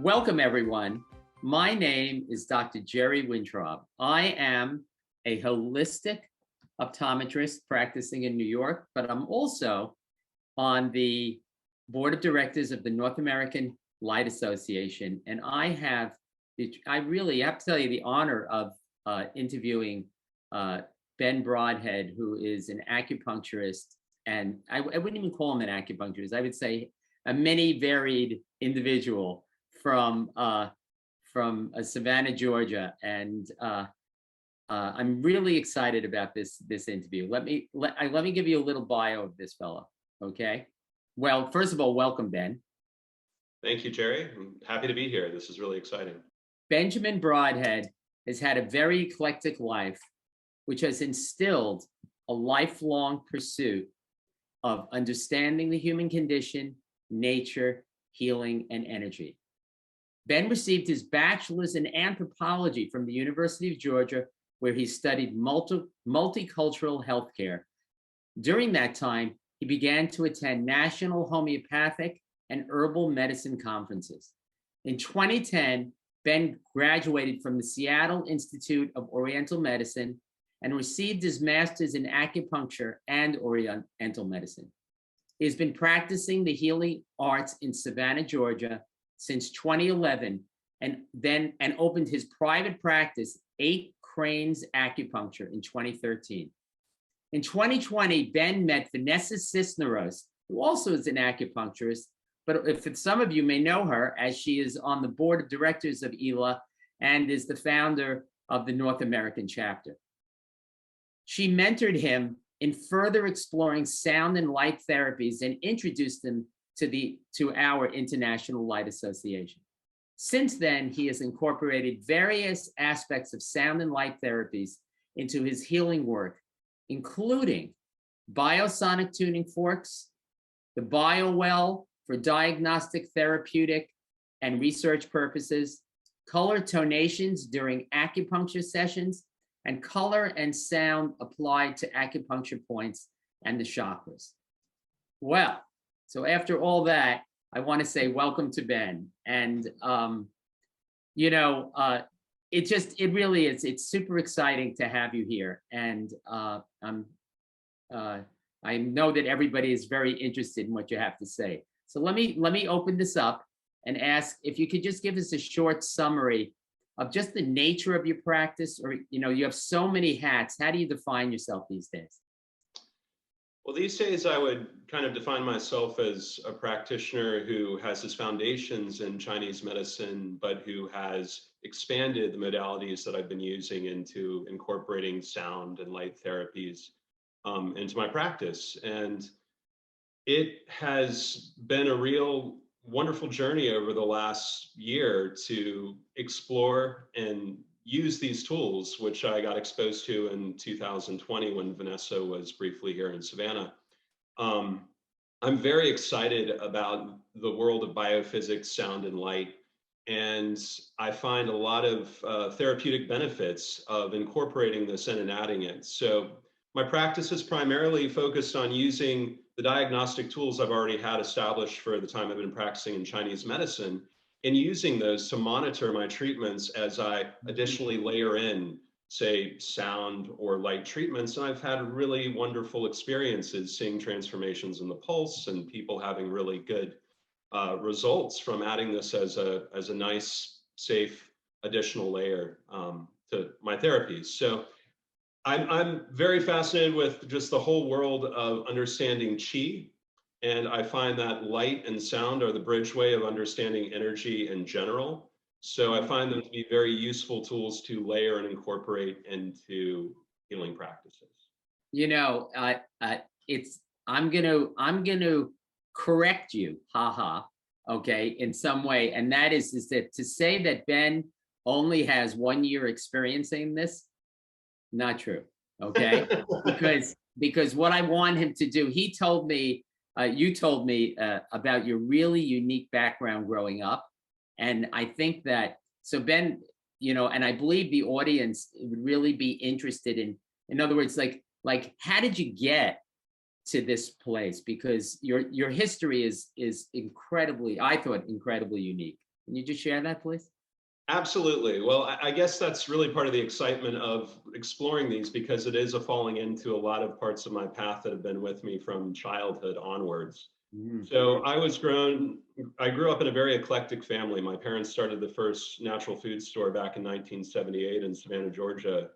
Welcome, everyone. My name is Dr. Jerry Wintraub. I am a holistic optometrist practicing in New York, but I'm also on the board of directors of the North American Light Association. And I really have to tell you the honor of interviewing Ben Brodhead, who is an acupuncturist. And I wouldn't even call him an acupuncturist. I would say a many varied individual from Savannah, Georgia, and I'm really excited about this interview. Let me give you a little bio of this fellow. Okay. Well, first of all, welcome, Ben. Thank you, Jerry. I'm happy to be here. This is really exciting. Benjamin Brodhead has had a very eclectic life, which has instilled a lifelong pursuit of understanding the human condition, nature, healing, and energy. Ben received his bachelor's in anthropology from the University of Georgia, where he studied multicultural healthcare. During that time, he began to attend national homeopathic and herbal medicine conferences. In 2010, Ben graduated from the Seattle Institute of Oriental Medicine and received his master's in acupuncture and Oriental medicine. He has been practicing the healing arts in Savannah, Georgia, since 2011, and opened his private practice, 8 Cranes Acupuncture, in 2013. In 2020, Ben met Vanessa Cisneros, who also is an acupuncturist, but if some of you may know her, as she is on the board of directors of ELA and is the founder of the North American chapter. She mentored him in further exploring sound and light therapies and introduced him to our International Light Association. Since then, he has incorporated various aspects of sound and light therapies into his healing work, including biosonic tuning forks, the BioWell for diagnostic, therapeutic, and research purposes, color tonations during acupuncture sessions, and color and sound applied to acupuncture points and the chakras. Well, so after all that, I want to say welcome to Ben. And, it really is, it's super exciting to have you here. And I know that everybody is very interested in what you have to say. So let me open this up and ask if you could just give us a short summary of just the nature of your practice, or, you have so many hats. How do you define yourself these days? Well, these days I would kind of define myself as a practitioner who has his foundations in Chinese medicine, but who has expanded the modalities that I've been using into incorporating sound and light therapies into my practice. And it has been a real wonderful journey over the last year to explore and use these tools, which I got exposed to in 2020 when Vanessa was briefly here in Savannah. I'm very excited about the world of biophysics, sound, and light. And I find a lot of therapeutic benefits of incorporating this in and adding it. So my practice is primarily focused on using the diagnostic tools I've already had established for the time I've been practicing in Chinese medicine, and using those to monitor my treatments as I additionally layer in, say, sound or light treatments. And I've had really wonderful experiences seeing transformations in the pulse and people having really good results from adding this as a nice, safe additional layer to my therapies. So I'm very fascinated with just the whole world of understanding Qi. And I find that light and sound are the bridgeway of understanding energy in general. So I find them to be very useful tools to layer and incorporate into healing practices. I'm gonna correct you, haha, okay, in some way, and that is that to say that Ben only has 1 year experiencing this, not true, okay? because what I want him to do, he told me, you told me about your really unique background growing up. And I think that, so Ben, and I believe the audience would really be interested in other words, like how did you get to this place? Because your history is incredibly, I thought, incredibly unique. Can you just share that, please? Absolutely. Well, I guess that's really part of the excitement of exploring these, because it is a falling into a lot of parts of my path that have been with me from childhood onwards. Mm. So I grew up in a very eclectic family. My parents started the first natural food store back in 1978 in Savannah, Georgia,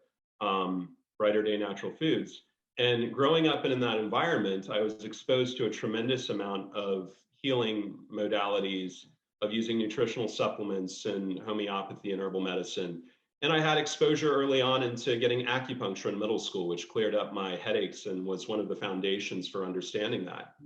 Brighter Day Natural Foods. And growing up in that environment, I was exposed to a tremendous amount of healing modalities, of using nutritional supplements and homeopathy and herbal medicine. And I had exposure early on into getting acupuncture in middle school, which cleared up my headaches and was one of the foundations for understanding that.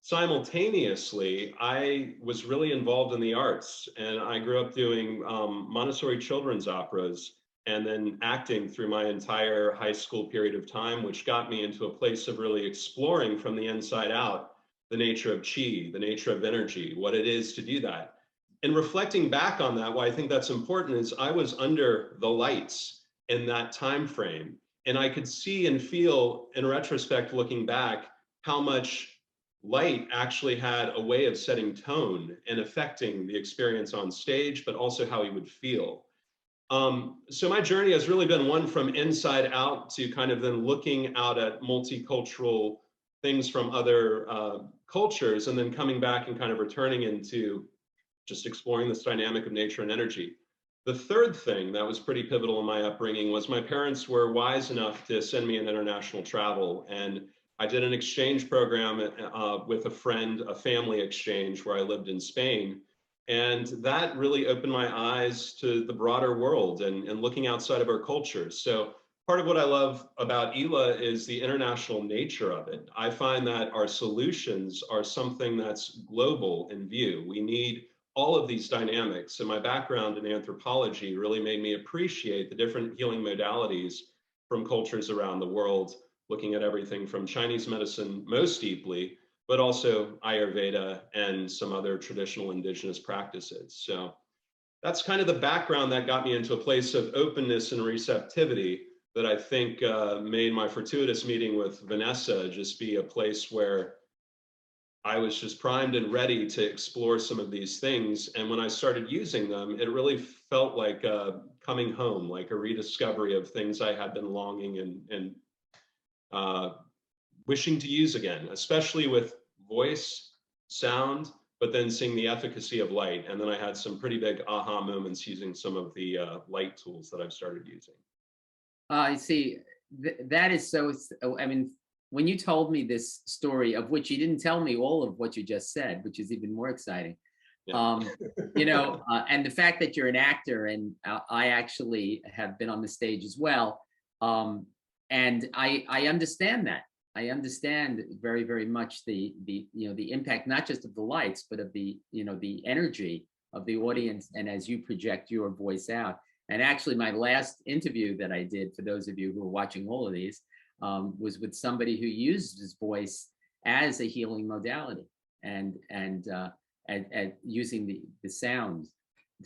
Simultaneously, I was really involved in the arts, and I grew up doing Montessori children's operas and then acting through my entire high school period of time, which got me into a place of really exploring from the inside out the nature of Qi, the nature of energy, what it is to do that. And reflecting back on that, why I think that's important is I was under the lights in that time frame, and I could see and feel in retrospect, looking back, how much light actually had a way of setting tone and affecting the experience on stage, but also how he would feel. So my journey has really been one from inside out to kind of then looking out at multicultural things from other cultures, and then coming back and kind of returning into just exploring this dynamic of nature and energy. The third thing that was pretty pivotal in my upbringing was my parents were wise enough to send me in international travel. And I did an exchange program with a friend, a family exchange, where I lived in Spain. And that really opened my eyes to the broader world and looking outside of our culture. So part of what I love about ELA is the international nature of it. I find that our solutions are something that's global in view. We need all of these dynamics. And my background in anthropology really made me appreciate the different healing modalities from cultures around the world, looking at everything from Chinese medicine most deeply, but also Ayurveda and some other traditional indigenous practices. So that's kind of the background that got me into a place of openness and receptivity that I think made my fortuitous meeting with Vanessa just be a place where I was just primed and ready to explore some of these things. And when I started using them, it really felt like coming home, like a rediscovery of things I had been longing and wishing to use again, especially with voice, sound, but then seeing the efficacy of light. And then I had some pretty big aha moments using some of the light tools that I've started using. I see. That is so, I mean, when you told me this story, of which you didn't tell me all of what you just said, which is even more exciting. Yeah. You know, and the fact that you're an actor, and I actually have been on the stage as well. And I understand that. I understand very, very much the you know, the impact, not just of the lights, but of the, you know, the energy of the audience, and as you project your voice out. And actually, my last interview that I did, for those of you who are watching all of these, was with somebody who used his voice as a healing modality, and using the sound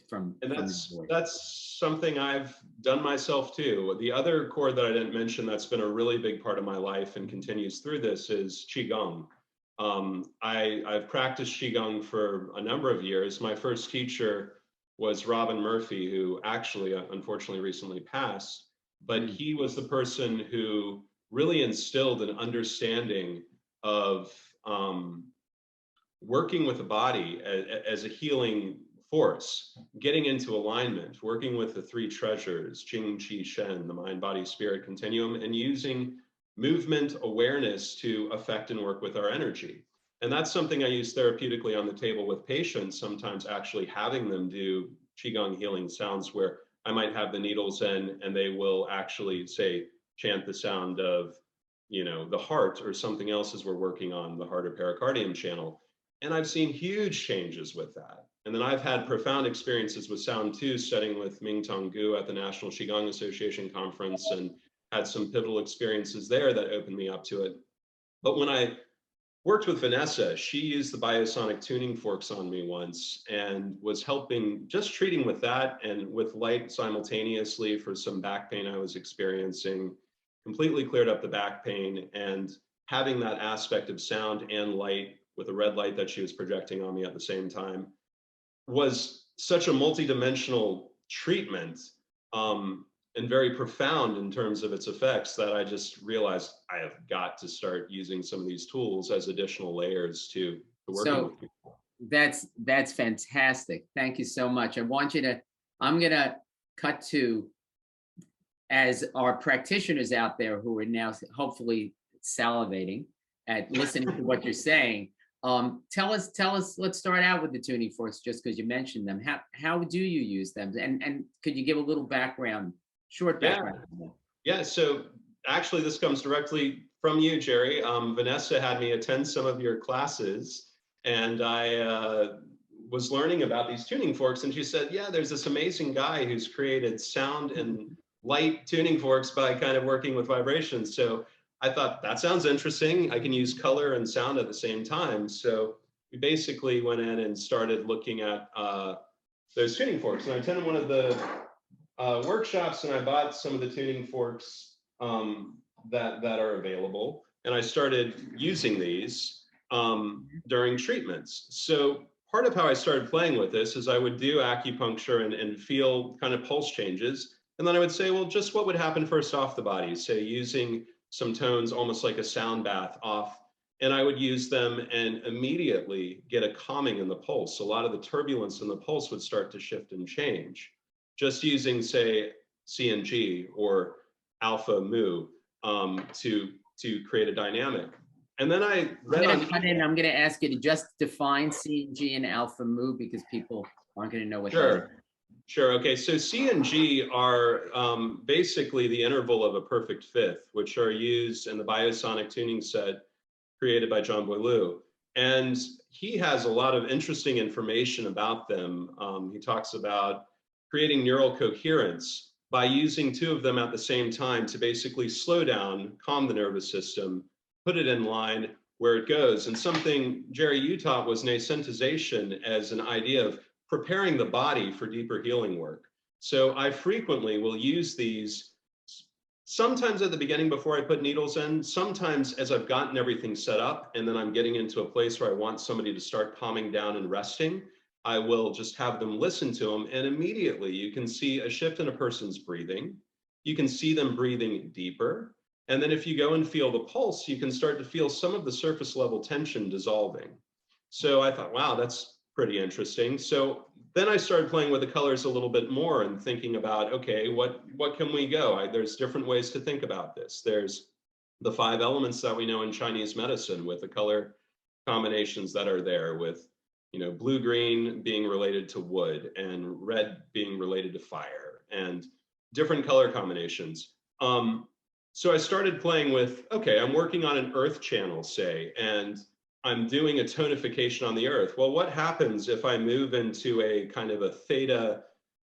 from his voice. That's something I've done myself too. The other core that I didn't mention that's been a really big part of my life and continues through this is Qigong. I've practiced Qigong for a number of years. My first teacher was Robin Murphy, who actually unfortunately recently passed, but he was the person who really instilled an understanding of working with the body as a healing force, getting into alignment, working with the three treasures, Jing, Qi, Shen, the mind, body, spirit continuum, and using movement awareness to affect and work with our energy. And that's something I use therapeutically on the table with patients, sometimes actually having them do Qigong healing sounds, where I might have the needles in and they will actually say, chant the sound of, you know, the heart or something else as we're working on the heart or pericardium channel. And I've seen huge changes with that. And then I've had profound experiences with sound too, studying with Ming Tong Gu at the National Qigong Association conference, and had some pivotal experiences there that opened me up to it. But when I worked with Vanessa, she used the biosonic tuning forks on me once and was helping, just treating with that and with light simultaneously for some back pain I was experiencing, completely cleared up the back pain, and having that aspect of sound and light with a red light that she was projecting on me at the same time was such a multidimensional treatment, and very profound in terms of its effects, that I just realized I have got to start using some of these tools as additional layers to working with So people. that's fantastic. Thank you so much. I'm gonna cut to, as our practitioners out there who are now hopefully salivating at listening to what you're saying. Tell us, let's start out with the tuning forks, just because you mentioned them. How do you use them? And could you give a little background, short Yeah, background on them? yeah. So actually, this comes directly from you, Jerry. Vanessa had me attend some of your classes, and I was learning about these tuning forks, and she said, yeah, there's this amazing guy who's created sound and light tuning forks by kind of working with vibrations. So I thought that sounds interesting. I can use color and sound at the same time. So we basically went in and started looking at those tuning forks. And I attended one of the workshops, and I bought some of the tuning forks that are available. And I started using these during treatments. So part of how I started playing with this is I would do acupuncture and feel kind of pulse changes. And then I would say, well, just what would happen first off the body? Say using some tones, almost like a sound bath off. And I would use them and immediately get a calming in the pulse. A lot of the turbulence in the pulse would start to shift and change. Just using, say, CNG or alpha mu to create a dynamic. And then I read I'm going to ask you to just define CNG and alpha mu, because people aren't going to know what that is. Sure. Okay. So C and G are basically the interval of a perfect fifth, which are used in the biosonic tuning set created by John Boileau. And he has a lot of interesting information about them. He talks about creating neural coherence by using two of them at the same time to basically slow down, calm the nervous system, put it in line where it goes. And something, Jerry, you taught was nascentization as an idea of preparing the body for deeper healing work. So I frequently will use these, sometimes at the beginning before I put needles in, sometimes as I've gotten everything set up and then I'm getting into a place where I want somebody to start calming down and resting, I will just have them listen to them, and immediately you can see a shift in a person's breathing. You can see them breathing deeper. And then if you go and feel the pulse, you can start to feel some of the surface level tension dissolving. So I thought, wow, that's pretty interesting. So then I started playing with the colors a little bit more and thinking about, okay, what can we go? There's different ways to think about this. There's the 5 elements that we know in Chinese medicine with the color combinations that are there, with, you know, blue-green being related to wood and red being related to fire, and different color combinations. So I started playing with, okay, I'm working on an earth channel, say, and I'm doing a tonification on the earth. Well, what happens if I move into a kind of a theta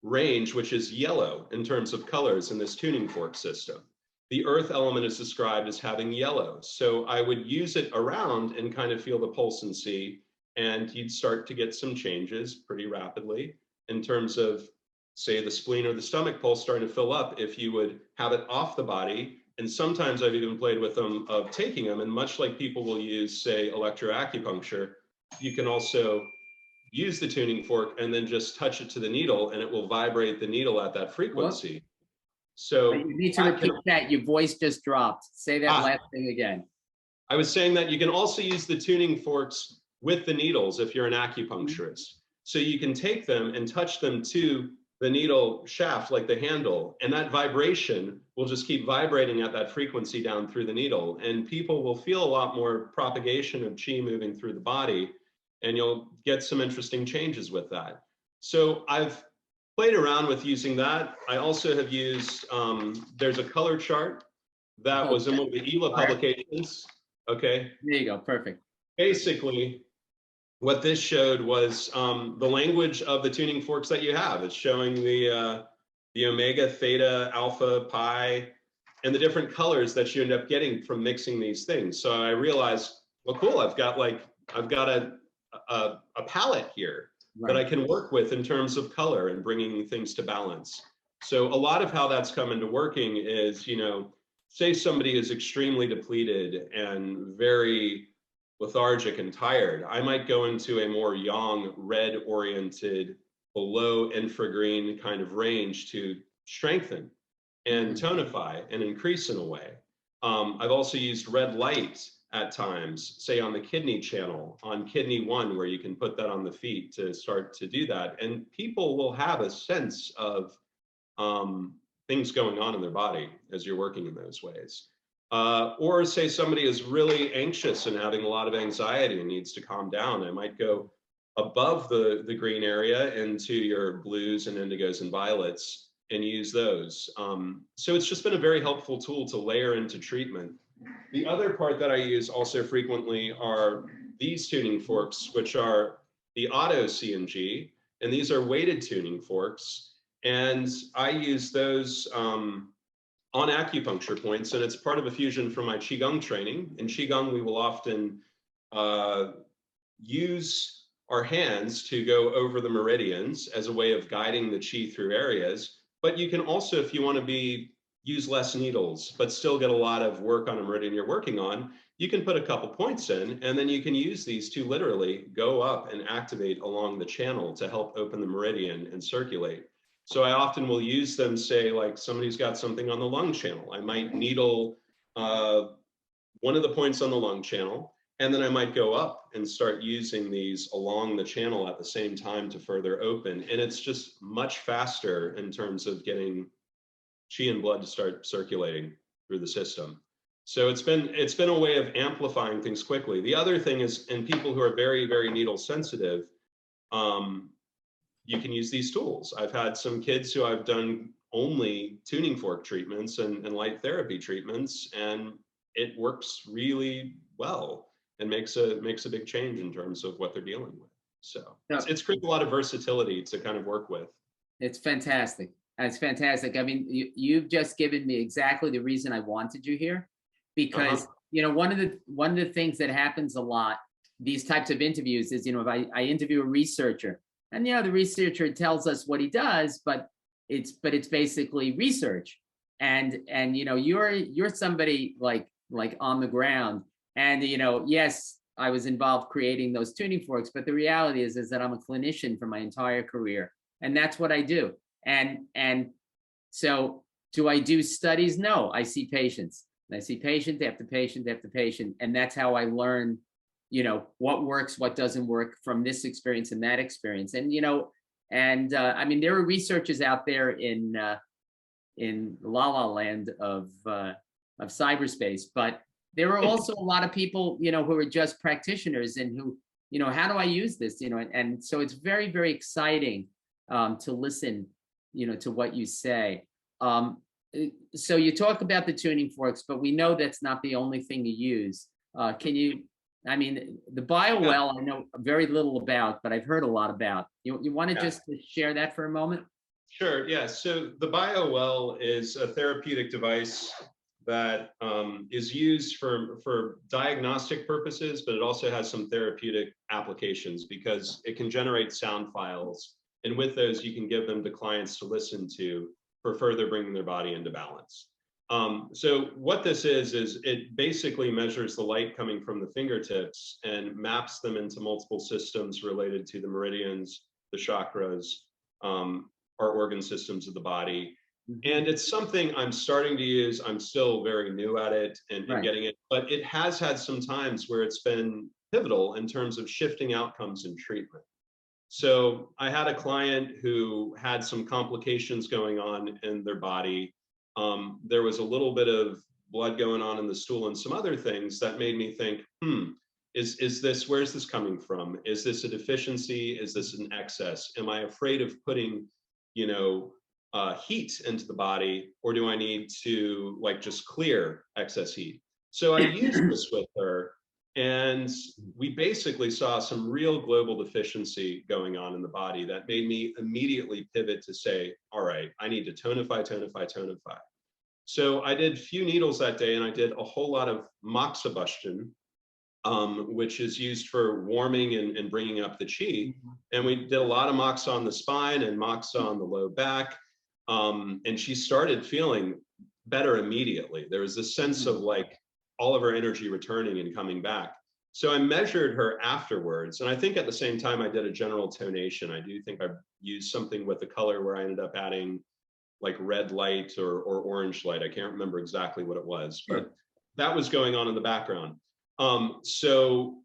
range, which is yellow in terms of colors in this tuning fork system? The earth element is described as having yellow. So I would use it around and kind of feel the pulse and see, and you'd start to get some changes pretty rapidly in terms of, say, the spleen or the stomach pulse starting to fill up if you would have it off the body. And sometimes I've even played with them of taking them, and much like people will use, say, electroacupuncture, you can also use the tuning fork and then just touch it to the needle, and it will vibrate the needle at that frequency. So you need to repeat that. Your voice just dropped. Say that last thing again. I was saying that you can also use the tuning forks with the needles if you're an acupuncturist. So you can take them and touch them to the needle shaft, like the handle, and that vibration will just keep vibrating at that frequency down through the needle. And people will feel a lot more propagation of qi moving through the body, and you'll get some interesting changes with that. So I've played around with using that. I also have used, there's a color chart that was in one of the ELA publications. Okay. There you go. Perfect. Basically, what this showed was the language of the tuning forks that you have. It's showing the omega, theta, alpha, pi, and the different colors that you end up getting from mixing these things. So I realized, well, cool, I've got a palette here that I can work with in terms of color and bringing things to balance. So a lot of how that's come into working is, you know, say somebody is extremely depleted and very lethargic and tired, I might go into a more yang, red-oriented below infragreen kind of range to strengthen and tonify and increase in a way. I've also used red light at times, say on the kidney channel, on kidney 1, where you can put that on the feet to start to do that. And people will have a sense of things going on in their body as you're working in those ways. Or say somebody is really anxious and having a lot of anxiety and needs to calm down. I might go above the green area into your blues and indigos and violets and use those. So it's just been a very helpful tool to layer into treatment. The other part that I use also frequently are these tuning forks, which are the auto C&G, and these are weighted tuning forks. And I use those on acupuncture points, and it's part of a fusion from my Qigong training. In Qigong, we will often use our hands to go over the meridians as a way of guiding the chi through areas. But you can also, if you want to use less needles, but still get a lot of work on a meridian you're working on, you can put a couple points in, and then you can use these to literally go up and activate along the channel to help open the meridian and circulate. So I often will use them, say, like somebody's got something on the lung channel. I might needle one of the points on the lung channel, and then I might go up and start using these along the channel at the same time to further open. And it's just much faster in terms of getting chi and blood to start circulating through the system. So it's been a way of amplifying things quickly. The other thing is, in people who are very, very needle sensitive, you can use these tools. I've had some kids who I've done only tuning fork treatments and light therapy treatments, and it works really well and makes a big change in terms of what they're dealing with. So it's created a lot of versatility to kind of work with. It's fantastic. It's fantastic. I mean, you've just given me exactly the reason I wanted you here, because you know, one of the things that happens a lot these types of interviews is, you know, if I interview a researcher, and you know, the researcher tells us what he does, but it's basically research, and you know, you're somebody like on the ground, and you know, yes, I was involved creating those tuning forks, but the reality is that I'm a clinician for my entire career, and that's what I do. And so, do I do studies? No, I see patients. And I see patient after patient after patient, and that's how I learn, you know, what works, what doesn't work from this experience and that experience. And you know, and I mean, there are researchers out there in la la land of cyberspace, but there are also a lot of people, you know, who are just practitioners and who, you know, how do I use this, you know, and so it's very, very exciting to listen, you know, to what you say. So you talk about the tuning forks, but we know that's not the only thing you use. Can you, I mean, the BioWell, I know very little about, but I've heard a lot about. You want to just share that for a moment? Sure, yeah. So the BioWell is a therapeutic device that is used for diagnostic purposes, but it also has some therapeutic applications because it can generate sound files. And with those, you can give them to clients to listen to for further bringing their body into balance. So what this is it basically measures the light coming from the fingertips and maps them into multiple systems related to the meridians, the chakras, our organ systems of the body. And it's something I'm starting to use. I'm still very new at it and getting it, but it has had some times where it's been pivotal in terms of shifting outcomes in treatment. So I had a client who had some complications going on in their body. There was a little bit of blood going on in the stool and some other things that made me think, is this, where's this coming from? Is this a deficiency? Is this an excess? Am I afraid of putting, you know, heat into the body, or do I need to like just clear excess heat? So I used this with her, and we basically saw some real global deficiency going on in the body that made me immediately pivot to say, all right, I need to tonify. So I did few needles that day, and I did a whole lot of moxibustion, which is used for warming and bringing up the chi. And we did a lot of moxa on the spine and moxa on the low back. And she started feeling better immediately. There was this sense of like all of her energy returning and coming back. So I measured her afterwards, and I think at the same time I did a general tonation. I do think I used something with the color where I ended up adding like red light or orange light. I can't remember exactly what it was, but that was going on in the background. So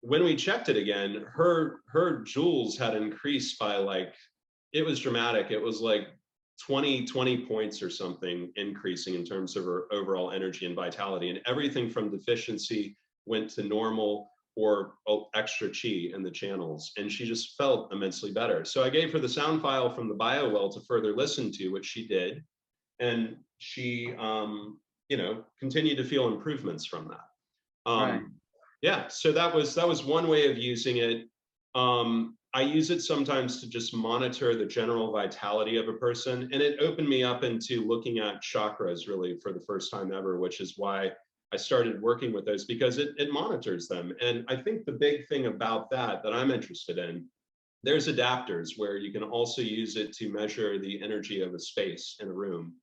when we checked it again, her joules had increased by like, it was dramatic. It was like 20 points or something increasing in terms of her overall energy and vitality, and everything from deficiency went to normal or extra chi in the channels, and she just felt immensely better. So I gave her the sound file from the BioWell to further listen to, which she did, and she you know, continued to feel improvements from that. Right. Yeah, so that was one way of using it. I use it sometimes to just monitor the general vitality of a person, and it opened me up into looking at chakras really for the first time ever, which is why I started working with those, because it monitors them. And I think the big thing about that I'm interested in, there's adapters where you can also use it to measure the energy of a space in a room.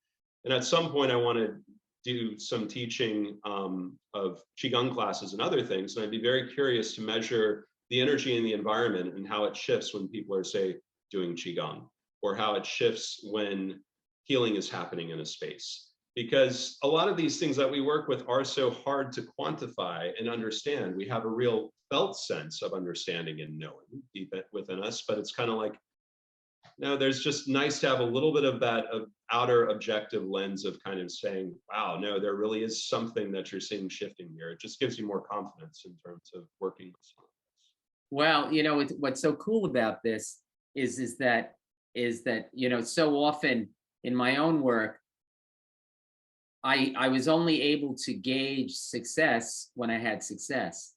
And at some point I want to do some teaching of Qigong classes and other things. And I'd be very curious to measure the energy in the environment and how it shifts when people are, say, doing Qigong, or how it shifts when healing is happening in a space. Because a lot of these things that we work with are so hard to quantify and understand. We have a real felt sense of understanding and knowing deep within us, but it's kind of like, no, there's just nice to have a little bit of that outer objective lens of kind of saying, wow, no, there really is something that you're seeing shifting here. It just gives you more confidence in terms of working with someone. Well, you know, what's so cool about this is that you know, so often in my own work, I was only able to gauge success when I had success,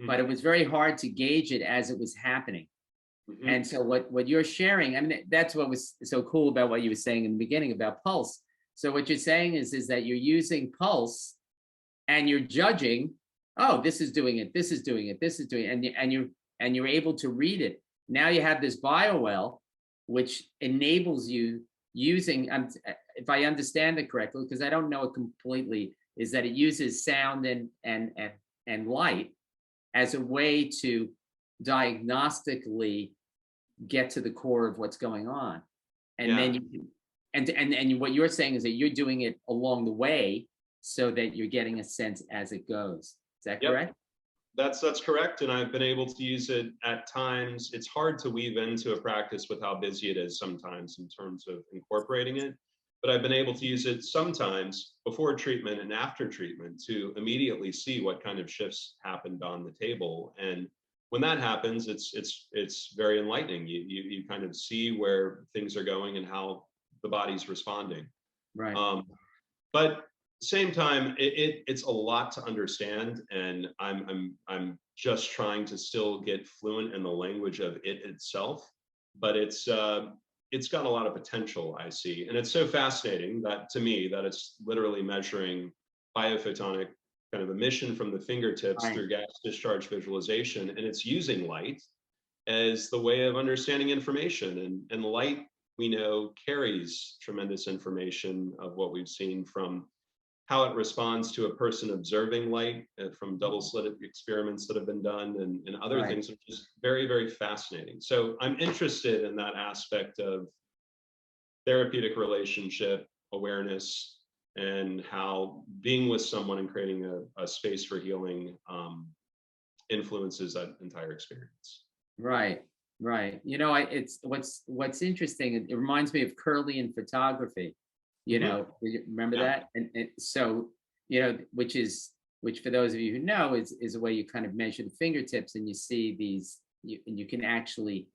but it was very hard to gauge it as it was happening. And so what you're sharing, I mean, that's what was so cool about what you were saying in the beginning about pulse. So what you're saying is that you're using pulse and you're judging, oh, this is doing it, this is doing it, this is doing it, and you're able to read it. Now you have this BioWell, which enables you using, if I understand it correctly, because I don't know it completely, is that it uses sound and light as a way to diagnostically get to the core of what's going on. And then you and what you're saying is that you're doing it along the way so that you're getting a sense as it goes. Is that correct? That's correct. And I've been able to use it at times. It's hard to weave into a practice with how busy it is sometimes in terms of incorporating it. But I've been able to use it sometimes before treatment and after treatment to immediately see what kind of shifts happened on the table. And when that happens, it's very enlightening. You kind of see where things are going and how the body's responding. Right. But same time, it's a lot to understand, and I'm just trying to still get fluent in the language of it itself. But it's got a lot of potential, I see, and it's so fascinating that to me that it's literally measuring biophotonic kind of emission from the fingertips through gas discharge visualization, and it's using light as the way of understanding information, and light, we know, carries tremendous information of what we've seen from how it responds to a person observing light, from double slit experiments that have been done, and other things, which is very, very fascinating. So I'm interested in that aspect of therapeutic relationship awareness, and how being with someone and creating a space for healing influences that entire experience. Right. You know, it's what's interesting. It reminds me of Kirlian photography. You know, remember that? And so, you know, which for those of you who know is a way you kind of measure the fingertips, and you see these, and you can actually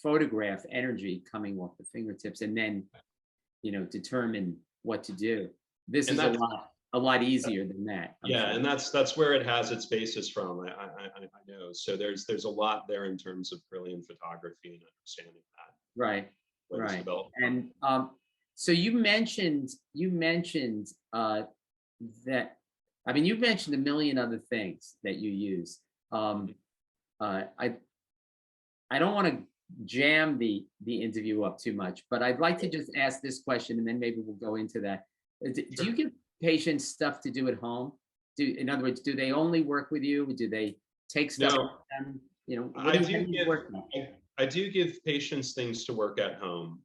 photograph energy coming off the fingertips, and then, you know, determine what to do. This is a lot easier than that. And that's where it has its basis from. I know. So there's a lot there in terms of Kirlian photography and understanding that. Right. And so you mentioned that, I mean, you've mentioned a million other things that you use. I don't want to jam the interview up too much, but I'd like to just ask this question, and then maybe we'll go into that. Do you give patients stuff to do at home? in other words, do they only work with you? Do they take stuff? No, You know, I do you give work on? I do give patients things to work at home.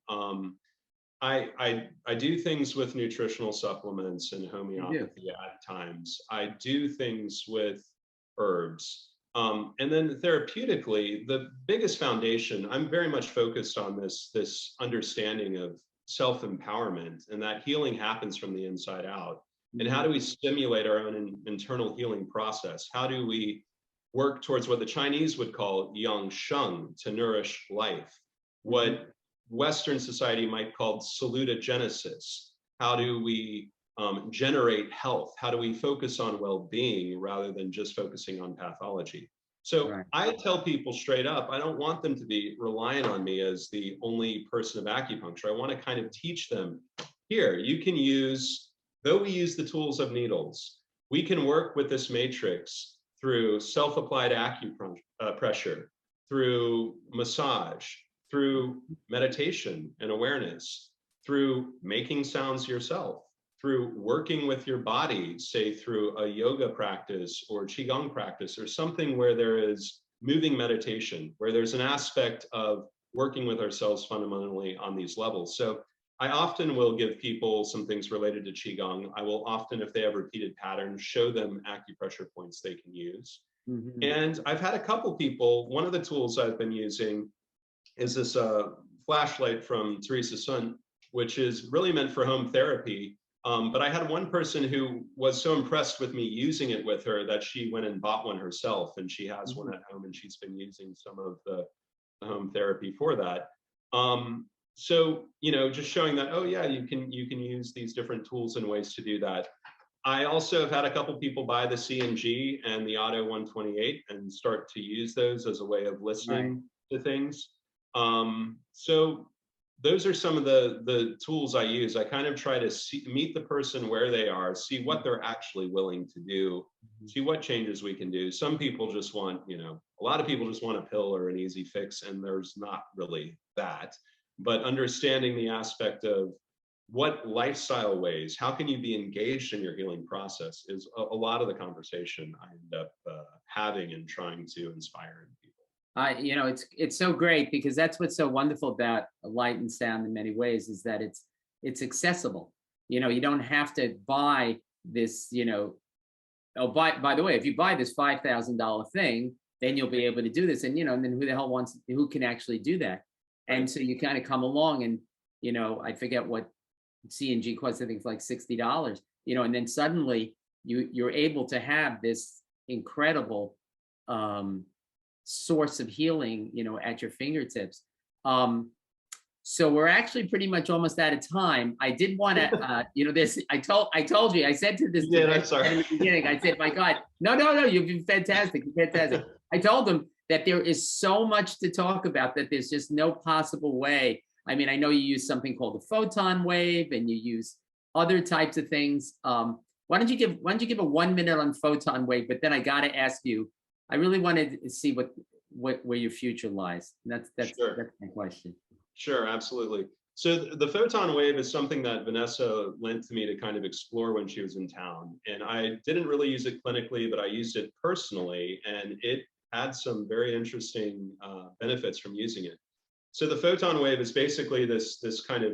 I do things with nutritional supplements and You do. homeopathy at times. I do things with herbs. And then therapeutically, the biggest foundation, I'm very much focused on this understanding of self-empowerment, and that healing happens from the inside out. And how do we stimulate our own internal healing process? How do we work towards what the Chinese would call yang sheng, to nourish life? What Western society might call salutogenesis. How do we generate health? How do we focus on well-being rather than just focusing on pathology? So Right. I tell people straight up, I don't want them to be reliant on me as the only person of acupuncture. I want to kind of teach them, here, you can use, though we use the tools of needles, we can work with this matrix through self-applied acupressure, through massage, through meditation and awareness, through making sounds yourself, through working with your body, say through a yoga practice or Qigong practice or something where there is moving meditation, where there's an aspect of working with ourselves fundamentally on these levels. So I often will give people some things related to Qigong. I will often, if they have repeated patterns, show them acupressure points they can use. And I've had a couple people, one of the tools I've been using is this flashlight from Teresa Sun, which is really meant for home therapy. But I had one person who was so impressed with me using it with her that she went and bought one herself, and she has one at home, and she's been using some of the home therapy for that. So, you know, just showing that, oh yeah, you can use these different tools and ways to do that. I also have had a couple people buy the CNG and the Auto 128 and start to use those as a way of listening to things. So those are some of the tools I use. I kind of try to meet the person where they are, see what they're actually willing to do, see what changes we can do. Some people just want, you know, a lot of people just want a pill or an easy fix, and there's not really that. But understanding the aspect of what lifestyle ways, how can you be engaged in your healing process is a lot of the conversation I end up having and trying to inspire in people. You know, it's so great, because that's what's so wonderful about light and sound in many ways, is that it's accessible. You know, you don't have to buy this, you know, oh, by the way, if you buy this $5,000 thing, then you'll be able to do this. And, you know, and then who can actually do that? And so you kind of come along and, you know, I forget what CNG costs, I think it's like $60, you know, and then suddenly you're able to have this incredible source of healing, you know, at your fingertips. So we're actually pretty much almost out of time. I did want to, you know, this, I told you, I said to this Yeah, I'm sorry. in the beginning, I said, my God, no, you've been fantastic, fantastic. I told them that there is so much to talk about that there's just no possible way. I mean, I know you use something called the Photon Wave, and you use other types of things. Why don't you give a 1 minute on Photon Wave? But then I got to ask you, I really wanted to see where your future lies. That's my question. Sure, absolutely. So the Photon Wave is something that Vanessa lent to me to kind of explore when she was in town. And I didn't really use it clinically, but I used it personally, and it had some very interesting benefits from using it. So the Photon Wave is basically this kind of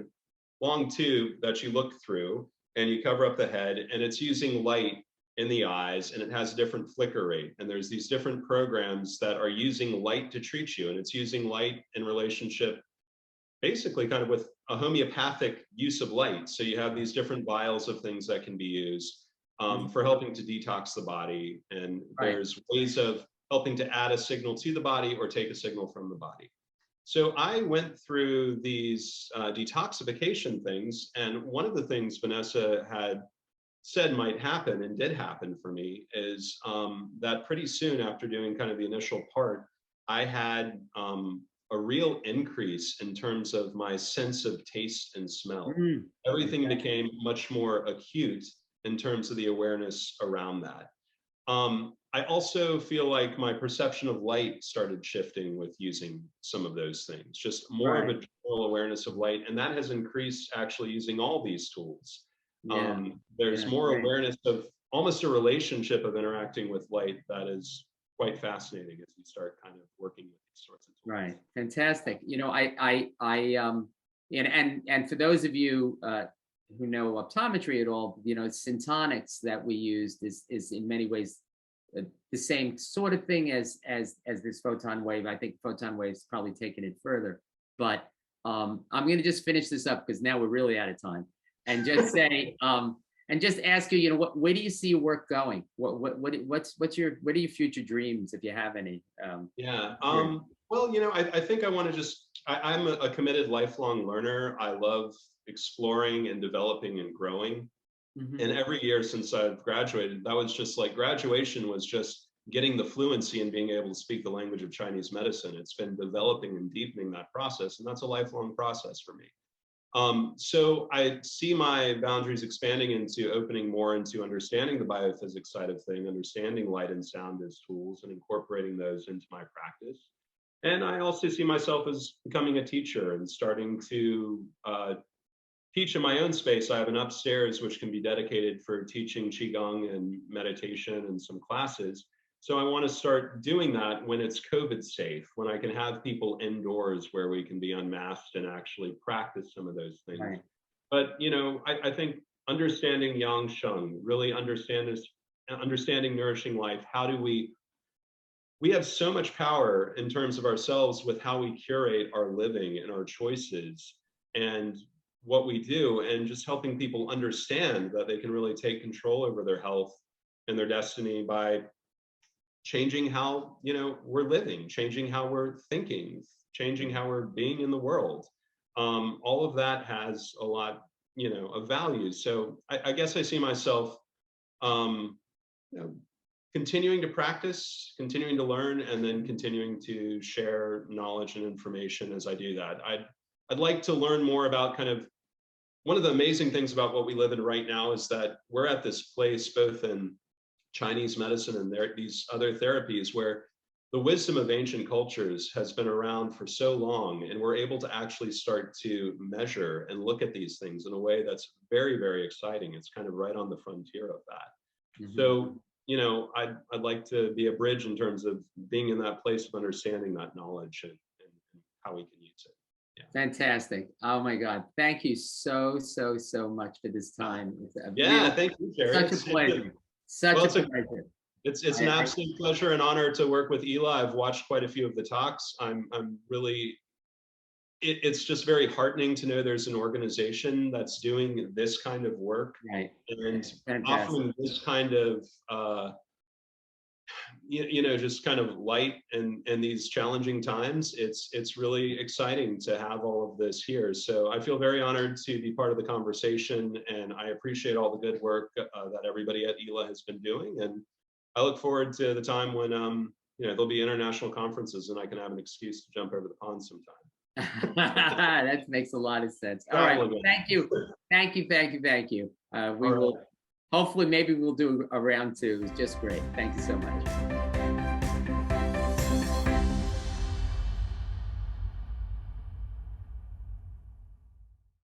long tube that you look through, and you cover up the head, and it's using light in the eyes, and it has a different flicker rate. And there's these different programs that are using light to treat you, and it's using light in relationship basically kind of with a homeopathic use of light. So you have these different vials of things that can be used for helping to detox the body. And there's ways of helping to add a signal to the body or take a signal from the body. So I went through these detoxification things. And one of the things Vanessa had said might happen and did happen for me is that pretty soon after doing kind of the initial part, I had a real increase in terms of my sense of taste and smell. Everything became much more acute in terms of the awareness around that. I also feel like my perception of light started shifting with using some of those things, just more of a general awareness of light. And that has increased actually using all these tools. There's more awareness of almost a relationship of interacting with light that is quite fascinating as you start kind of working with these sorts of tools. Right. Fantastic. You know, and for those of you who know optometry at all, you know, syntonics that we used is in many ways the same sort of thing as this photon wave. I think photon wave's probably taken it further, but I'm going to just finish this up because now we're really out of time, and just say and just ask you, you know, where do you see your work going? What are your future dreams, if you have any? Yeah. Well, you know, I think I want to I'm a committed lifelong learner. I love exploring and developing and growing. Mhm. And every year since I've graduated, that was just like graduation was just getting the fluency and being able to speak the language of Chinese medicine. It's been developing and deepening that process, and that's a lifelong process for me. So I see my boundaries expanding into opening more into understanding the biophysics side of thing, understanding light and sound as tools and incorporating those into my practice. And I also see myself as becoming a teacher and starting to teach in my own space. I have an upstairs which can be dedicated for teaching Qigong and meditation and some classes. So I want to start doing that when it's COVID safe, when I can have people indoors where we can be unmasked and actually practice some of those things. Right. But, you know, I think understanding Yang Sheng, really understanding nourishing life. How do we have so much power in terms of ourselves with how we curate our living and our choices and what we do, and just helping people understand that they can really take control over their health and their destiny by changing how, you know, we're living, changing how we're thinking, changing how we're being in the world. All of that has a lot, you know, of value. So I guess I see myself, you know, continuing to practice, continuing to learn, and then continuing to share knowledge and information as I do that. I'd like to learn more about kind of, one of the amazing things about what we live in right now is that we're at this place, both in Chinese medicine and these other therapies, where the wisdom of ancient cultures has been around for so long, and we're able to actually start to measure and look at these things in a way that's very, very exciting. It's kind of right on the frontier of that. Mhm. So, you know, I'd like to be a bridge in terms of being in that place of understanding that knowledge and how we can use it. Yeah. Fantastic. Oh my God. Thank you so much for this time. It's a Yeah, real, thank you, Jerry. such a pleasure. Such Well, a pleasure. it's an absolute pleasure and honor to work with Ela. I've watched quite a few of the talks. I'm really, it's just very heartening to know there's an organization that's doing this kind of work, Right. and Fantastic. offering this kind of you know, just kind of light in these challenging times. It's really exciting to have all of this here. So I feel very honored to be part of the conversation, and I appreciate all the good work that everybody at Ela has been doing. And I look forward to the time when you know, there'll be international conferences and I can have an excuse to jump over the pond sometime. That makes a lot of sense. All right. Well, thank you. We will, hopefully, maybe we'll do a round two. It was just great. Thank you so much.